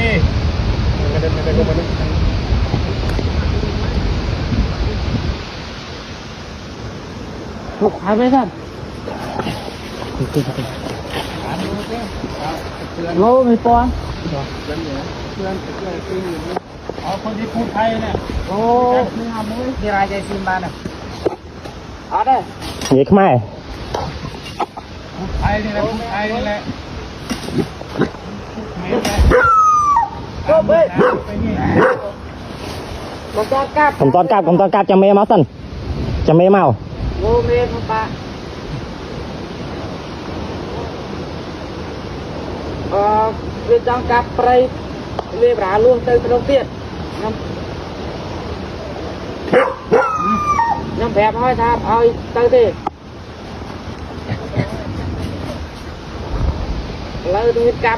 ไม่ได้ก็ไม่ได้ถูกหายไปท่านโลไม่ปอนเอาคนที่พูดไทยเนี่ยโอ้ไม่ทำมุ้ยที่รายใจซิมบ้านอ่ะเอาได้เยอะไหมไทยนี่แหละพูดไทยนี่แหละก็ไปผมต้องกลับจะไม่มาสั่นจะไม่เมาโลเมนปะវាចង់កាប់ព្រៃវាប្រាលួងទៅក្នុងទៀតខ្ញុំប្រាប់ឲ្យថាឲ្យទៅទេឥឡូវវាកាប់